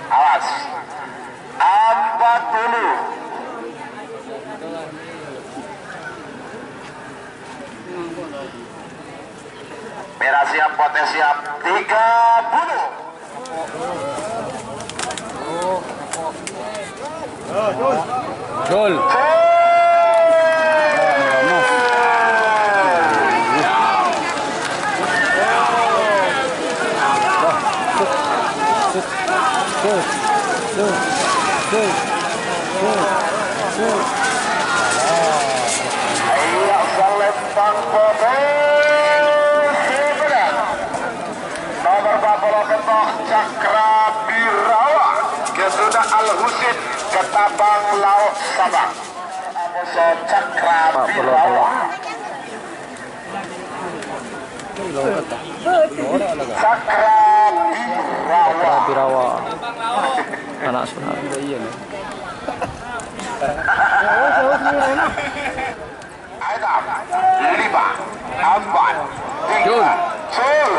Awas. 40. Merah siap, potes siap. 30. Gol. Ayo selempang nomor 40 ketok Cakra Birawa Kesuda Al-Husin Ketabang Laut Sabang. Amuso Cakra Birawa. Cakra Birawa. Anak sunat. Iya nih. Adam 5 Amban 3 Sol.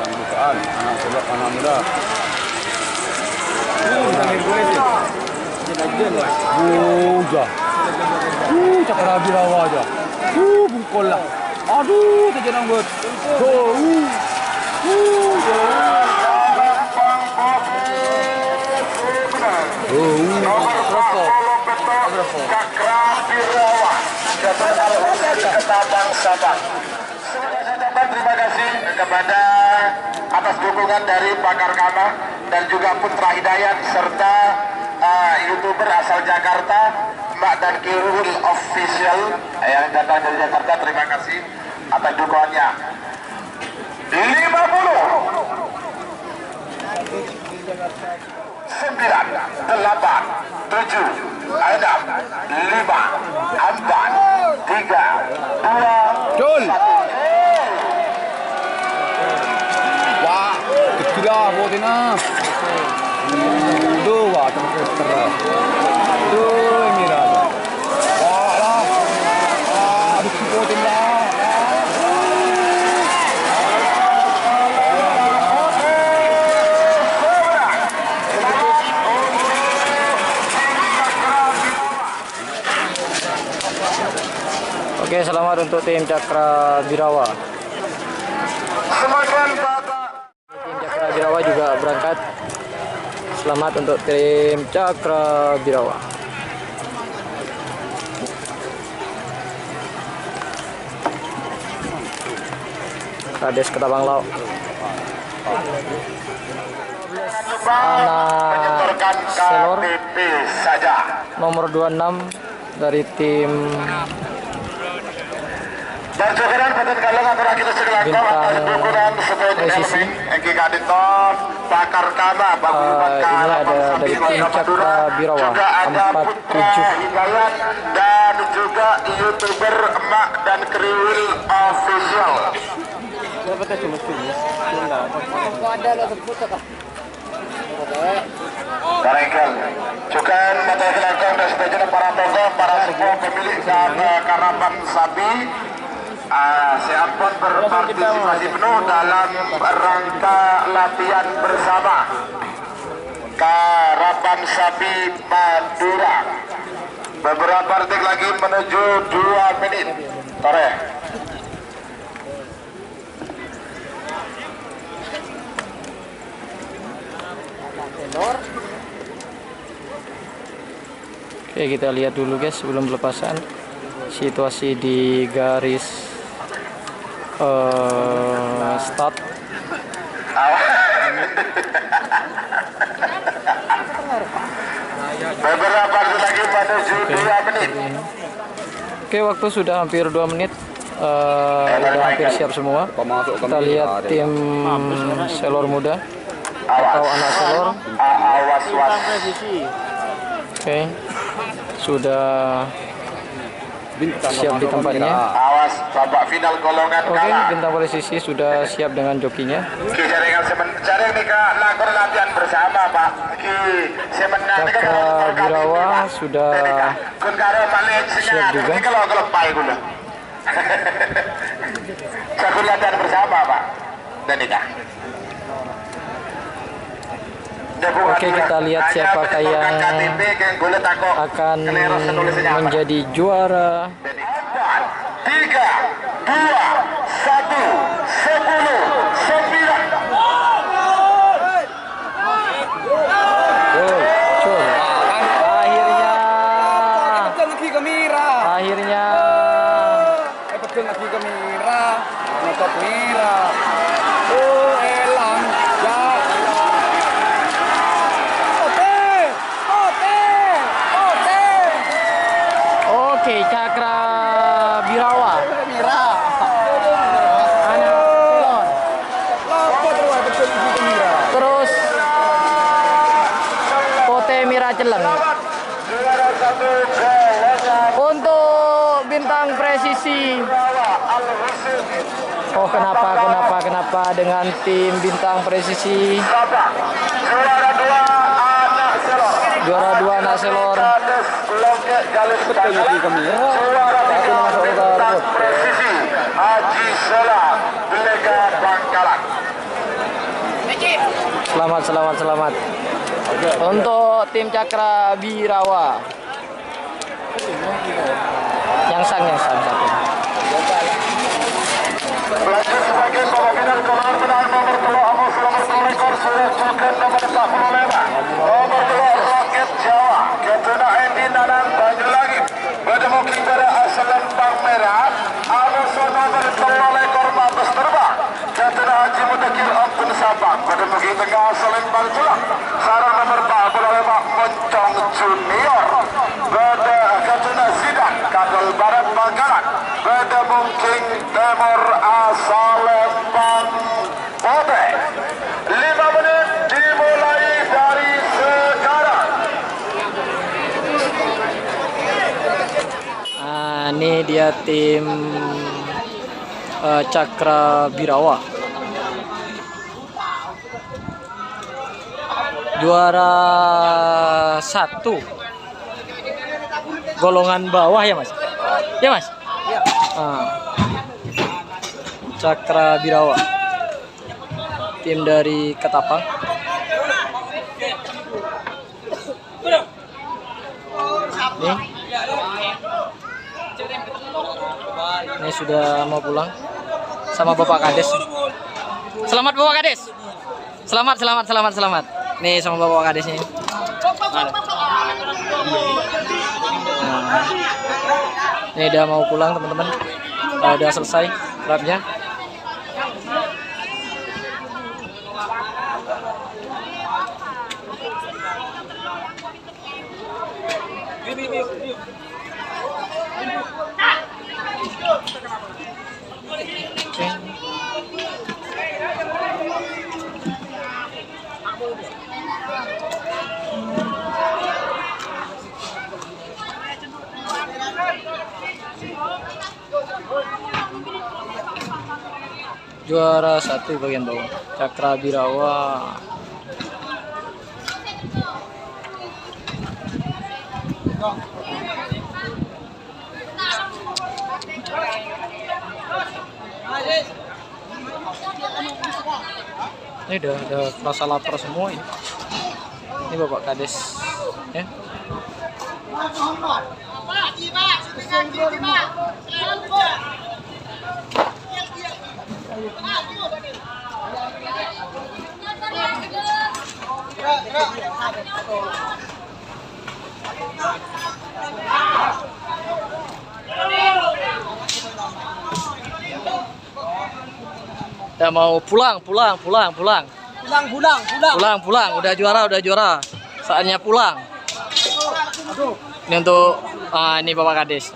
Bukaan anak sebab anak muda. Udah. Cakra Birawa aja. Bungkol lah. Aduh, terjenang buat. Cakra Birawa Ketabang Sabang. Terima kasih kepada atas dukungan dari Pakar Kama dan juga Putra Hidayat serta YouTuber asal Jakarta Mbak dan Kirul Official yang datang dari Jakarta. Terima kasih atas dukungannya. 50 9 8 7 Adam 5 Amban 3 2 Jul. Wah, kecil lah buatina. Dua terus. Dua mira. Wah lah. Aduh, buatin lah. Oke, selamat untuk tim Cakra Birawa. Tim Cakra Birawa juga berangkat. Selamat untuk tim Cakra Birawa. Kades Ketabang Laut. Anak Selor nomor 26 dari tim Berjogeran Badan Galang antara kita segelangkau atas dukungan sebagai Elvin Eki Kaditon Pakar Kama ini ada dari tim Cakra Birawa juga ada Putra 47. Hidayat dan juga YouTuber Emak dan Kriwil Official. Barangkal juga mata gelangkau dan sebagian para tokoh, para semua pemilik dan karapan sapi siapun berpartisipasi penuh dalam rangka latihan bersama karapan sapi Madura. Beberapa detik lagi menuju 2 menit. Tore. Oke, kita lihat dulu guys sebelum pelepasan situasi di garis start. Beberapa detik lagi menuju 2 menit. Oke, waktu sudah hampir 2 menit. Sudah hampir siap semua. Kita lihat tim Selor muda atau anak Selor. Oke, sudah siap di tempatnya. atas babak final golongan Oke, kalah. bintang presisi sudah siap dengan jokinya. Jaring nih kak lakukan latihan bersama Pak. Cakra Birawa sudah siap juga. Kalau lepai gula. Jago latihan bersama Pak. Dan nikah. Oke, kita lihat siapakah yang akan menjadi juara. 3, 2, 1, 10, 9. Akhirnya oke, Cakra Birawa terus Pote Mira Celeng. Untuk bintang presisi, oh kenapa dengan tim bintang presisi juara 2 anak selor. Selamat untuk tim Cakra Birawa. Yang sang satu. Lanjut sebagai pemimpinan keluar menang nomor 2 rekor sudah bukan nomor 45. Nomor 2 Roket Jawa. Ketuna Endi Nanan Banyulangi. Bertemu kiper asal Lembang Merah. Arus nomor 3 ekor Mabes Terbang. Ketuna Haji Mudakir Ampun Sabang. Bertemu di tengah asal Lembang Tulang. Sarang nomor 45 Moncong Junior. Ketuna Zidane Kadal Barat Bangkalan. Bertemu King Timur asal Lembang Pote. 5 menit dimulai dari sekarang. Ini dia tim Cakra Birawa. Juara 1 golongan bawah ya Mas? Ya Mas? Ya. Cakra Birawa, tim dari Ketapang. Ini sudah mau pulang sama Bapak Kades. Selamat Bapak Kades. Selamat. Nih sama Bapak Kades nih. Ini udah mau pulang teman-teman. Udah selesai rapnya. Juara 1 bagian bawah Cakra Birawa. Ini udah rasa lapar semua ini. Ini Bapak Kades ya. Udah mau pulang. Udah juara. Saatnya pulang. Ini untuk ini Bapak Kades.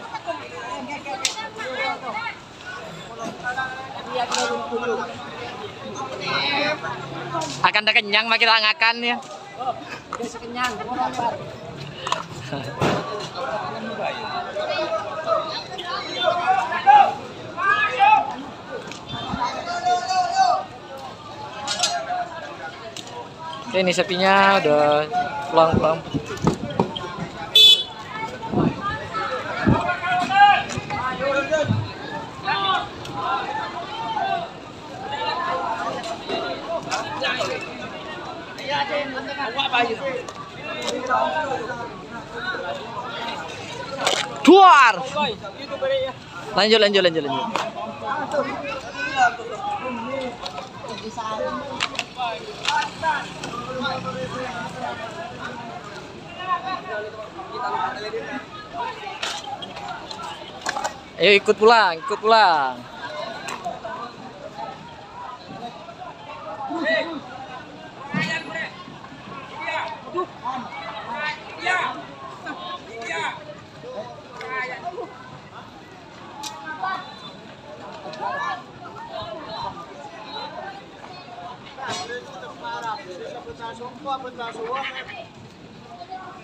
Akan dah kenyang mak kita ngakan ya. Kenyang. Oke, ini sapinya udah pulang. Duar. Lanjut. Ayo ikut pulang.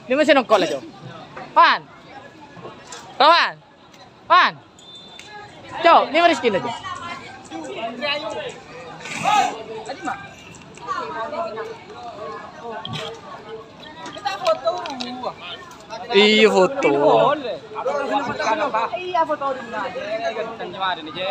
Ini masih nongkol aja. Pan. Cok, ini mari skin aja. Kita foto. Iya foto. Iya foto di mana aja.